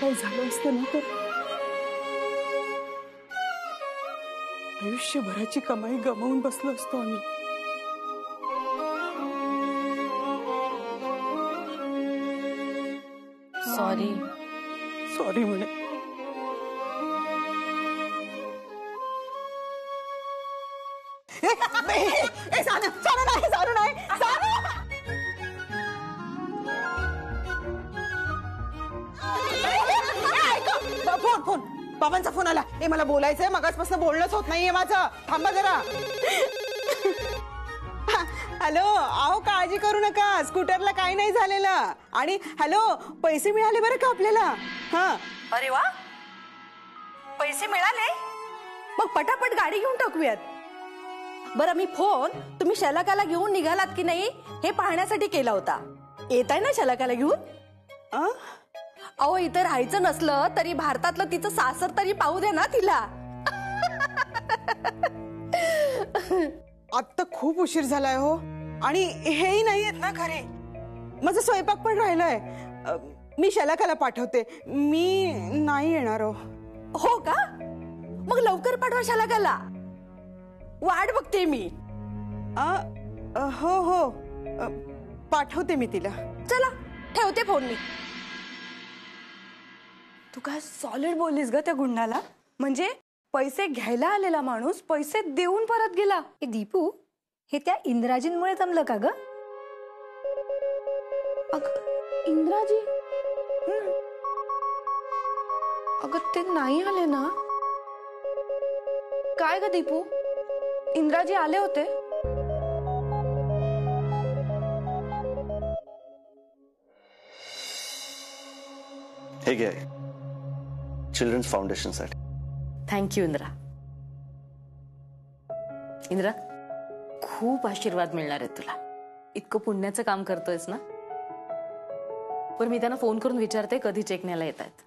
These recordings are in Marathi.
काही झालं असतं ना तर आयुष्यभराची कमाई गमावून बसलो असतो आम्ही. सॉरी. सॉरी म्हणे. फोन फोन बाबांचा फोन आला. हे मला बोलायचंय. मगाचपासून बोलणंच होत नाहीये माझं. थांबा जरा. हॅलो. अहो काळजी करू नका. स्कूटरला काही नाही झालेलं. आणि हॅलो पैसे मिळाले बरं का आपल्याला. हा. अरे वा. पैसे मिळाले. मग पटापट गाडी घेऊन टाकूयात. बरं मी फोन तुम्ही शलाकाला घेऊन निघालात की नाही हे पाहण्यासाठी केला होता. येताय ना शलाकाला घेऊन. अहो इथं राहायचं नसलं तरी भारतातलं तिचं सासर तरी पाहू दे ना तिला. आता खूप उशीर झालाय हो. आणि हेही नाही येत ना खरे. माझा स्वयंपाक पण राहिलाय. मी शलाकाला पाठवते. मी नाही येणार हो. हो का. मग लवकर पाठवा शलाकाला. वाट बघते मी. हो हो पाठवते मी तिला. चला ठेवते फोन मी. तू काय सॉलिड बोललीस ग त्या गुंडाला. म्हणजे पैसे घ्यायला आलेला माणूस पैसे देऊन परत गेला. ए दीपू हे त्या इंद्राजींमुळे जमलं का ग. इंद्राजी. अगं ते नाही आले ना. काय ग दीपू इंद्राजी आले होते. हे घे चिल्ड्रन्स फाउंडेशन साठी. थँक्यू इंद्रा. इंद्रा खूप आशीर्वाद मिळणार आहे तुला. इतकं पुण्याचं काम करतोयस ना. पण मी त्यांना फोन करून विचारते कधी चेक न्यायला येत आहेत.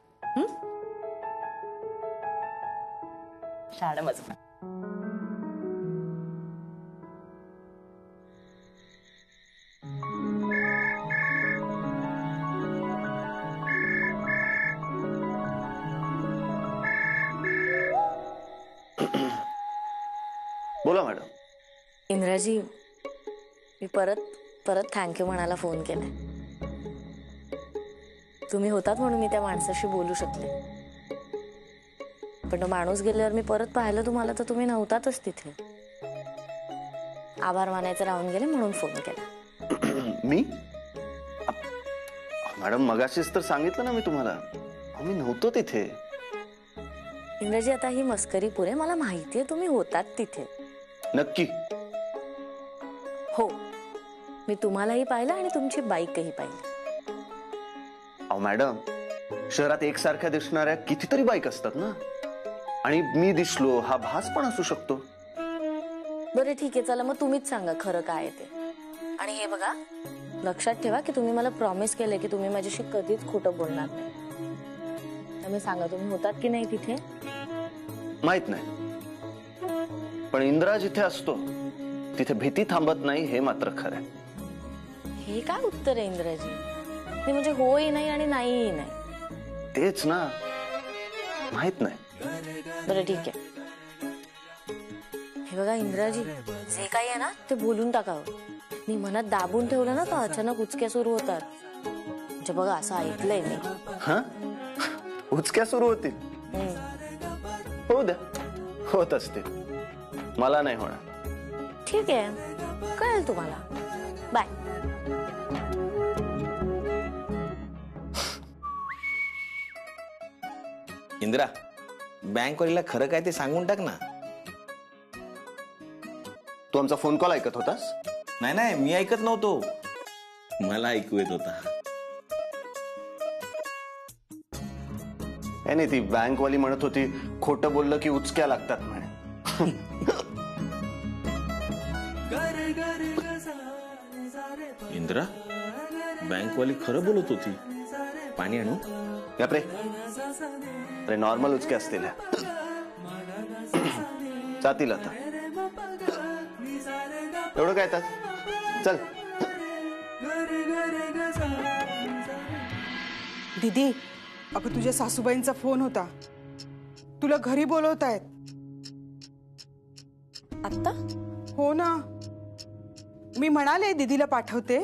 शाळा मजा. बोला मॅडम. इंद्राजी मी परत थँक्यू म्हणायला फोन केलाय. तुम्ही होतात म्हणून मी त्या माणसाशी बोलू शकले. पण तो माणूस गेल्यावर मी परत पाहिलं तुम्हाला तर तुम्ही नव्हतातच तिथे. आभार मानायचं राहून गेले म्हणून फोन केला. मी मॅडम मगाशीच तर सांगितलं ना मी तुम्हाला. मी नव्हतो तिथे. इंद्राजी आता ही मस्करी पुरे. मला माहितीये तुम्ही होतात तिथे. नक्की. हो मी तुम्हालाही पाहिलं आणि तुमची बाईकही पाहिली. अहो मॅडम शहरात एकसारख्या दिसणाऱ्या कितीतरी बाईक असतात ना. आणि मी दिसलो हा भास पण असू शकतो. बरं ठीक आहे चला मग तुम्हीच सांगा खरं काय ते. आणि हे बघा लक्षात ठेवा की तुम्ही मला प्रॉमिस केले की तुम्ही माझ्याशी कधीच खोटं बोलणार नाही. त्यामुळे सांगा तुम्ही होतात की नाही तिथे. माहित नाही पण इंद्रा जिथे असतो तिथे भीती थांबत नाही हे मात्र खरं आहे. हे काय उत्तर आहे इंद्राजी. म्हणजे होही नाही आणि नाहीही नाही. तेच ना माहित नाही. बरं ठीक आहे. हे बघा इंद्राजी जे काही आहे ना ते बोलून टाकावं. मी मनात दाबून ठेवलं ना तर अचानक उचक्या सुरू होतात. म्हणजे बघा असं ऐकलंय मी. हा उचक्या सुरू होतील. होऊ द्या होत असतील. मला नाही होणार. ठीक आहे कळेल तुम्हाला. बाय. इंद्रा बँकवालीला खरं काय ते सांगून टाक ना. तू आमचा फोन कॉल ऐकत होतास. नाही मी ऐकत नव्हतो. मला ऐकू येत होता. नाही ती बँकवाली म्हणत होती खोटं बोललं की उचक्या लागतात म्हणे. इंद्रा बँकवाली खरं बोलत होती. पाणी आणू. बापरे अरे नॉर्मल उचके असतील. जातील आता. एवढं काय तर चल. दीदी अगं तुझ्या सासूबाईंचा फोन होता, तुला घरी बोलवतायत. आत्ता? हो ना, मी म्हणाले दीदीला पाठवते,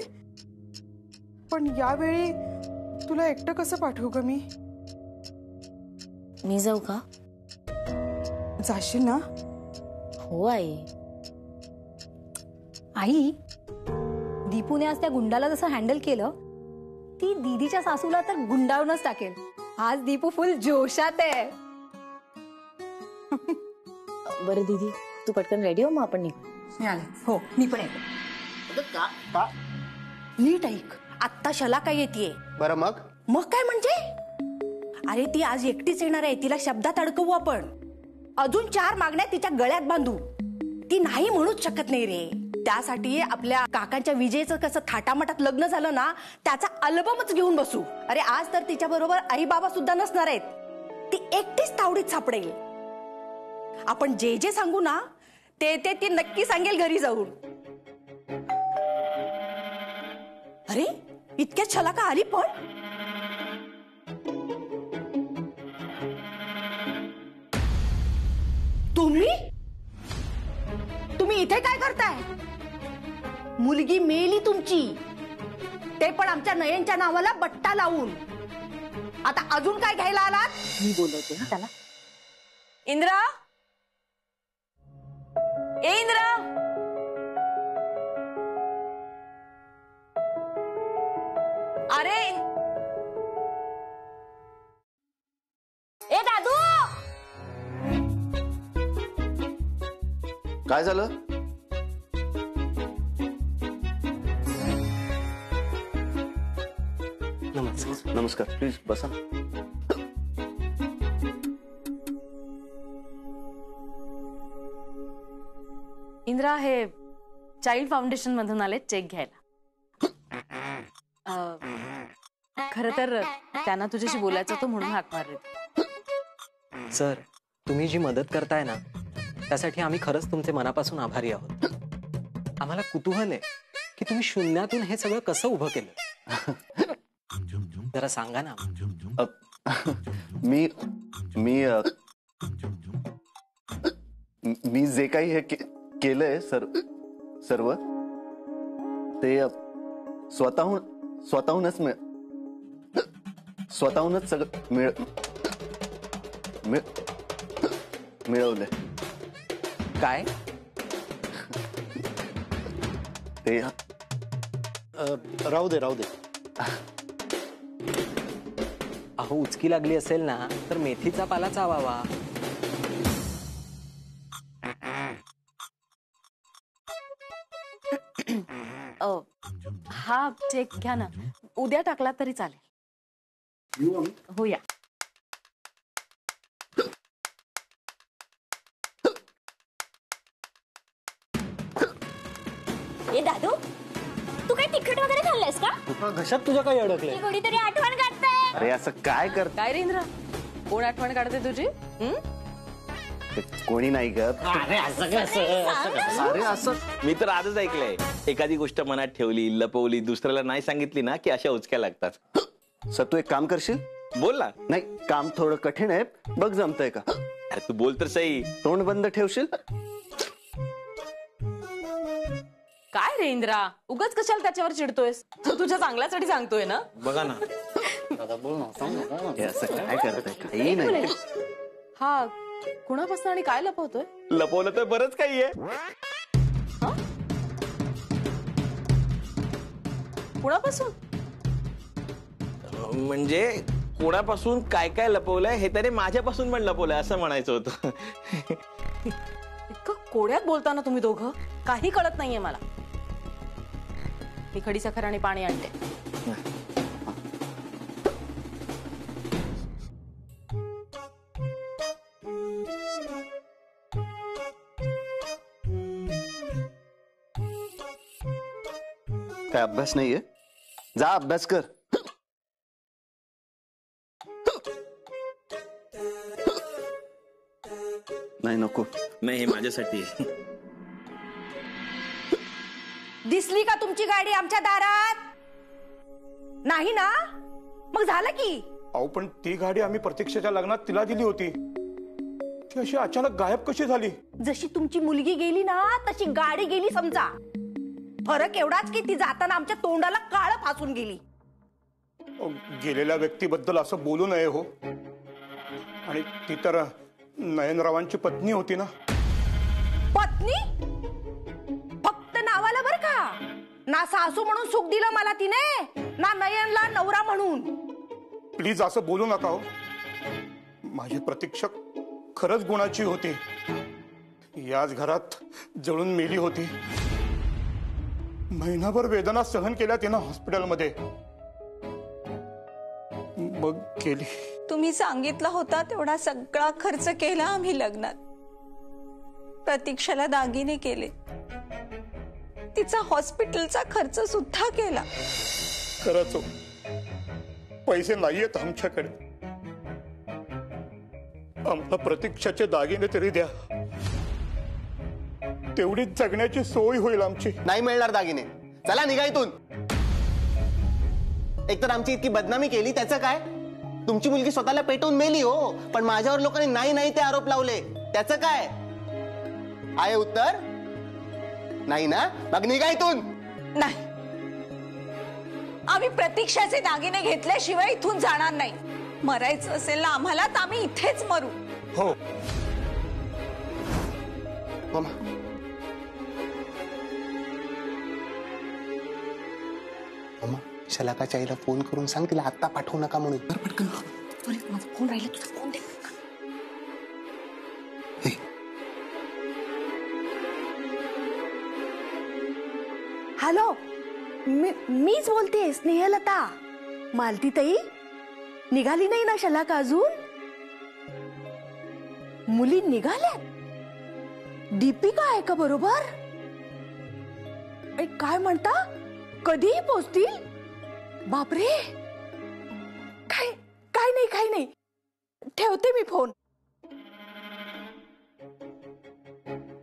पण यावेळी तुला एकटं कसं पाठवू ग मी? मी जाऊ का? जाशील ना? हो आई. आई, दीपूने आज त्या गुंडाला जसं हँडल केलं, ती दीदीच्या सासूला तर गुंडाळूनच टाकेल. आज दीपू फुल जोशात आहे. बरं दीदी, तू पटकन रेडी हो, मग आपण निघू. हो, मी पण येते. नीट ऐक, आत्ता शलाका येते. बरं मग मग काय म्हणजे? अरे ती आज एकटीच येणार आहे, तिला शब्दात अडकवू आपण. अजून 4 मागण्या तिच्या गळ्यात बांधू. ती नाही म्हणूच शकत नाही रे. त्यासाठी आपल्या काकांच्या विजयचं कसं थाटामाटात लग्न झालं ना, त्याचा अल्बमच घेऊन बसू. अरे आज तर तिच्या बरोबर आई बाबा सुद्धा नसणार आहेत. ती एकटीच तावडीत सापडेल. आपण जे जे सांगू ना, ते ती नक्की सांगेल घरी जाऊन. अरे इतक्यात शलाका आली पण. तुम्ही इथे काय करताय? मुलगी मेली तुमची, ते पण आमच्या नयनच्या नावाला बट्टा लावून. आता अजून काय घ्यायला आलात? मी बोलवते ना त्याला. इंद्रा, ए इंद्रा, अरे ए दादू. काय झालं? नमस्कार. नमस्कार, प्लीज बसा. इंद्रा, हे चाइल्ड फाउंडेशन मधून आले चेक घ्यायला. खरं तर त्यांना तुझ्याशी बोलायचं होतं म्हणून हाक मारली. सर, तुम्ही जी मदत करताय ना, त्यासाठी आम्ही खरंच तुमचे मनापासून आभारी आहोत. आम्हाला कुतूहल आहे की तुम्ही शून्यातून हे सगळं कसं उभं केलं. जरा सांगा ना. मी मी मी जे काही हे केलंय सर्व ते स्वतःहूनच सगळं मिळवलंय. काय? ते राहू दे. अहो, उचकी लागली असेल ना तर मेथीचा पाला चावावा. हा चेक घ्या ना, उद्या टाकला तरी चालेल. हो या. ए दादू, तू काय तिखट वगैरे खाल्लंयस का? घशात तुझ्या काही अडकले? कोणीतरी आठवण काढताय. अरे असं काय करत? काय रे इंद्रा, कोण आठवण काढते तुझी? कोणी नाही ग. अरे असं मी तर आजच ऐकलंय, एखादी गोष्ट मनात ठेवली, लपवली, दुसऱ्याला नाही सांगितली ना की अशा उचक्या लागतात. सर, तू एक काम करशील? बोल ना. नाही, काम थोडं कठीण आहे, बघ जमतंय का. अरे तू बोल तर सही. तोंड बंद ठेवशील? काय रे इंद्रा, उगाच कशाला त्याच्यावर चिडतोयस? तू तुझ्या चांगल्यासाठी सांगतोय ना. बघा ना. हे असं काय करताय? काही नाही. हा कुणापासून आणि काय लपवतोय? लपवलं तर बरंच काही आहे. कुणापासून? म्हणजे कोणापासून काय काय लपवलंय हे त्याने माझ्यापासून पण लपवलंय असं म्हणायचं होतं. इतकं कोड्यात बोलताना तुम्ही दोघं, काही कळत नाहीये मला. मी खडी साखर आणि पाणी आणते. काय अभ्यास नाहीये? जा अभ्यास कर. नाही, नको. नाही, हे माझ्यासाठी आहे. दिसली का तुमची गाडी आमच्या दारात? नाही ना? मग झालं की अहो पण ती गाडी आम्ही प्रतीक्षेच्या लग्नात तिला दिली होती, ती अशी अचानक गायब कशी झाली? जशी तुमची मुलगी गेली ना तशी गाडी गेली समजा. फरक एवढाच की ती जाताना आमच्या तोंडाला काळ फासून गेली. गेलेल्या व्यक्तीबद्दल असं बोलू नये हो. आणि ती तर नयनरावांची पत्नी होती ना. पत्नी? फक्त नावाला बर का. ना सासू म्हणून सुख दिलं मला तिने, ना नयनला नवरा म्हणून. प्लीज असं बोलू नका हो. माझी प्रतीक्षा खरंच गुणाची होती. याच घरात जळून मेली होती. महिनाभर वेदना सहन केल्या तिनं हॉस्पिटलमध्ये. मग गेली. तुम्ही सांगितला होता तेवढा सगळा खर्च केला आम्ही लग्नात. प्रतीक्षाला दागिने केले, तिचा हॉस्पिटलचा खर्च सुद्धा केला. खरंच हो, पैसे नाहीयेत आमच्याकडे. आम्हाला प्रतीक्षाचे दागिने तरी द्या, तेवढीच जगण्याची सोय होईल आमची. नाही मिळणार दागिने. चला निघा इथून. एकतर आमची इतकी बदनामी केली, त्याचं काय? तुमची मुलगी स्वतःला पेटवून मेली हो, पण माझ्यावर लोकांनी नाही नाही ते आरोप लावले, त्याचं काय आहे उत्तर? नाही ना? मग निघा इथून. नाही, आम्ही प्रतीक्षाचे दागिने घेतल्याशिवाय इथून जाणार नाही. मरायचं असेल ना आम्हाला तर आम्ही इथेच मरू. हो मामा. मामा, शलाकाच्या आईला फोन करून सांग तिला आत्ता पाठवू नका म्हणून. पटकन माझा फोन राहिला, तुझा फोन दे. हॅलो, मीच बोलते, स्नेहलता. मालतीताई निघाली नाही ना शलाका अजून? मुली निघाल्यात? दीपिका आहे का बरोबर? काय म्हणता? कधीही पोचतील? बापरे. काय नाही, ठेवते मी फोन.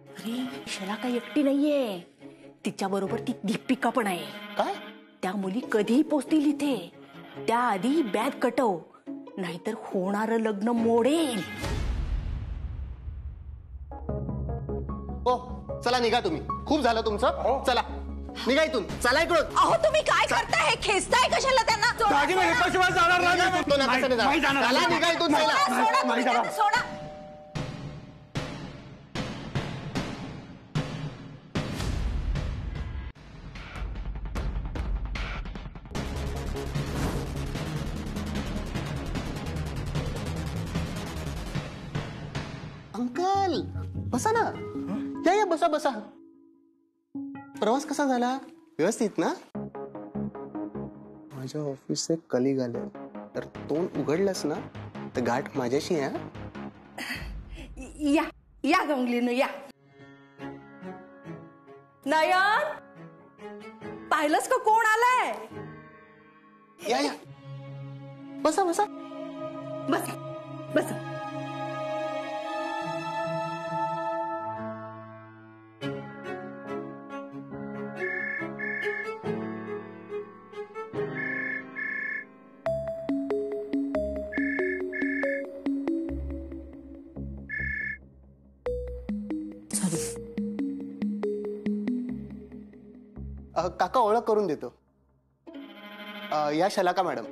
अरे शलाका एकटी नाहीये, तिच्या बरोबर ती दीपिका पण आहे. काय? त्या मुली कधीही पोचतील इथे. त्याआधी बॅग कटव, नाहीतर होणारं लग्न मोडेल. हो चला निघा तुम्ही. खूप झालं तुमचं. चला निघा इथून. चला इकडून. अहो तुम्ही काय करताय? हे खेचताय कशाला त्यांना? दागिने घेतल्याशिवाय जाणार नाही. चला निघा इथून. सोडा. अंकल बसा ना. या बसा. प्रवास कसा झाला? व्यवस्थित ना? माझ्या ऑफिसचे कलिग आले, तर तोंड उघडलंस ना तर गाठ माझ्याशी आहे. या गंगलीनं या. नयन, पाहिलंस का कोण आलाय? या बसा. काका ओळख करून देतो. या शलाका मॅडम.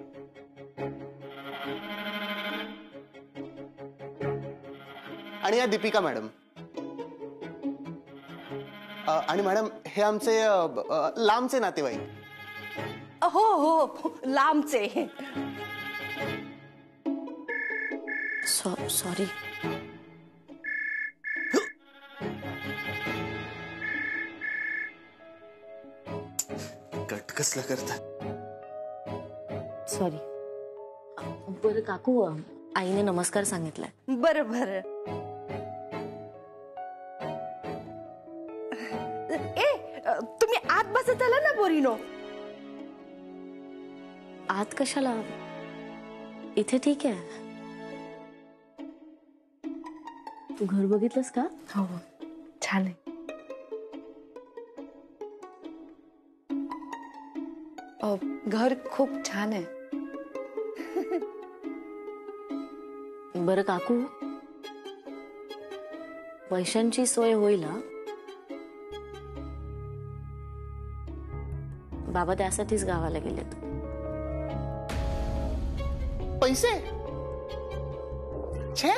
आणि या दीपिका मॅडम. आणि मॅडम हे आमचे लांबचे नातेवाईक. हो लांबचे. सॉरी. कट कसलं करतात. सॉरी. बरं काकू, आईने नमस्कार सांगितलाय. बरं. तुम्ही आत बसत आला ना पोरीनो. आत कशाला? इथे ठीक आहे. तू घर बघितलंस का? हो छान आहे. घर खूप छान आहे. बरं काकू, पैशांची सोय होईल हा? बाबा त्यासाठीच गावाला गेलेत. पैसे? छे,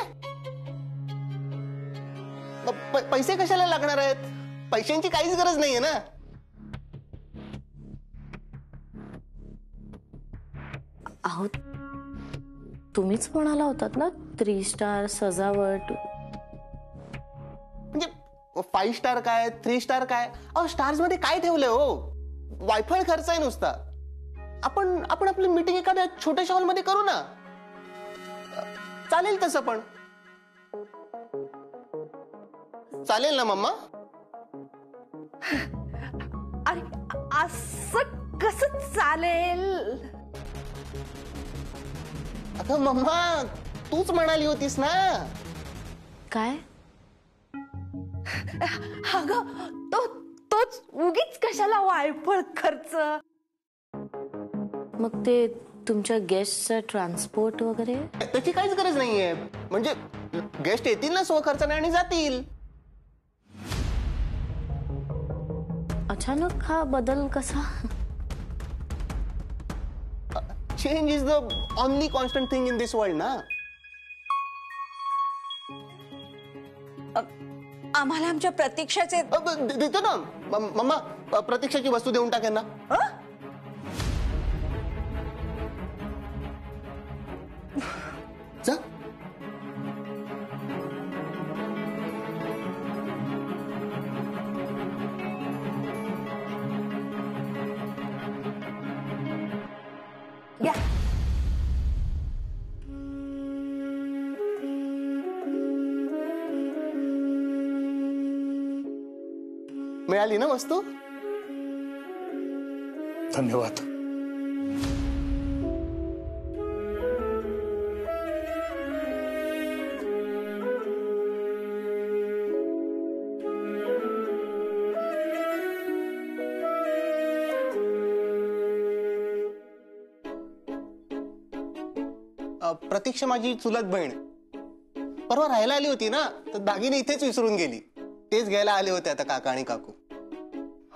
पैसे कशाला लागणार आहेत? पैशांची काहीच गरज नाहीये ना. अहो, तुम्हीच म्हणाला होतात ना 3 स्टार सजावट. म्हणजे 5 स्टार काय 3 स्टार काय? अहो, स्टार्स मध्ये काय ठेवलंय हो? वायफाय खर्च आहे नुसता. आपण आपली मीटिंग एखाद्या छोट्याशा हॉलमध्ये करू ना. चालेल तसं पण. चालेल ना मम्मा? अरे असं कसं चालेल? अगं मम्मा, तूच म्हणाली होतीस ना. काय? अगं तोच उगीच कशाला वायफळ खर्च? मग ते तुमच्या गेस्टचा ट्रान्सपोर्ट वगैरे? त्याची काहीच गरज नाहीये. म्हणजे गेस्ट येतील ना स्वखर्चाने आणि जातील. अचानक हा बदल कसा? Change is the only constant thing in this world ना. आम्हाला आमच्या प्रतीक्षाचे देतो ना मम्मा. प्रतीक्षाची वस्तू देऊन टाकेन ना. जा. या. मिळाली ना वस्तू? धन्यवाद. प्रतीक्षा माझी चुलत बहीण परवा राहायला आली होती ना, तर दागिने इथेच विसरून गेली. तेच घ्यायला आले होते आता काका आणि काकू.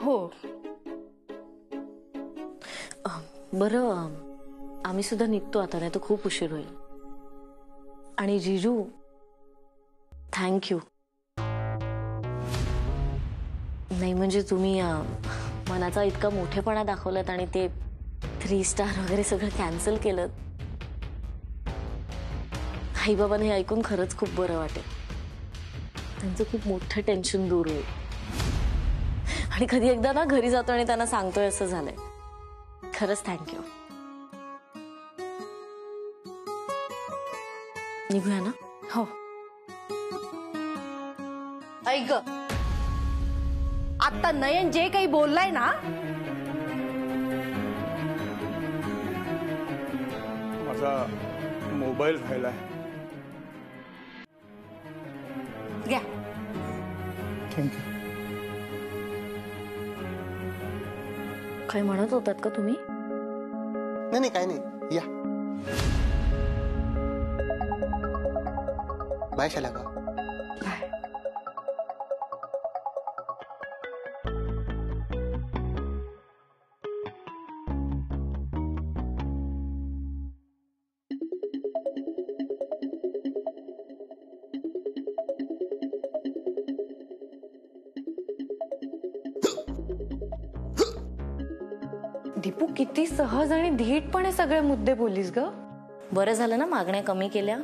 हो. बरं, आम्ही सुद्धा निघतो आता, नाही तर खूप उशीर होईल. आणि जिजू, थँक्यू. नाही म्हणजे तुम्ही मनाचा इतका मोठेपणा दाखवलात आणि ते 3 स्टार वगैरे सगळं कॅन्सल केलं. आई बाबांनी हे ऐकून खरंच खूप बरं वाटेल. त्यांचं खूप मोठं टेन्शन दूर होईल. आणि कधी एकदा ना घरी जातो आणि त्यांना सांगतोय असं झालंय. खरंच थँक्यू. निघूया ना? हो. ऐक, आता नयन जे काही बोललाय ना, माझा मोबाईल राहिलाय. घ्या. थँक्यू. काय म्हणत होतात का तुम्ही? नाही काय नाही. या. बाय शलाका. दीपू, किती सहज आणि धीटपणे सगळे मुद्दे बोललीस ग. बरं झालं ना मागण्या कमी केल्या.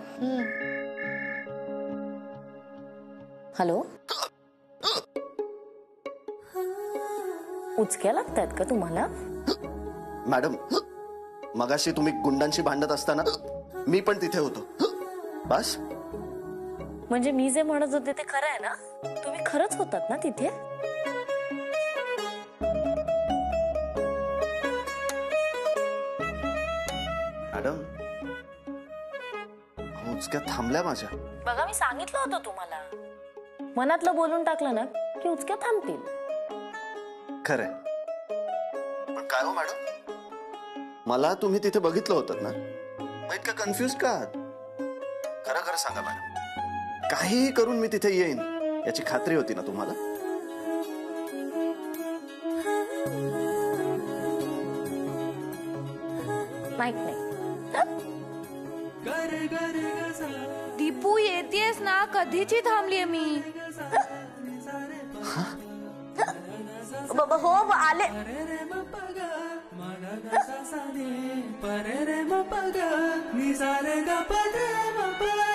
हॅलो, उचक्या लागतात का तुम्हाला? मॅडम, मगाशी तुम्ही गुंडांशी भांडत असताना मी पण तिथे होतो. बस. म्हणजे मी जे म्हणत होते ते खरं आहे ना? तुम्ही खरंच होतात ना तिथे? मॅडम, उचक्या थांबल्या माझ्या. बघा, मी सांगितलं होतं तुम्हाला. मनातलं बोलून टाकलं ना की उचक्या थांबतील. खरंय. पण काय हो मॅडम, मला तुम्ही तिथे बघितलं होतं ना, मग इतकं कन्फ्युज का? खरं खरं सांगा मॅडम, काहीही करून मी तिथे येईन याची खात्री होती ना तुम्हाला? माहित नाही. दीपू येतेस ना, कधीची थांबलीये मी. हो आले. परे रे म पग नि सा रे ग प रे म प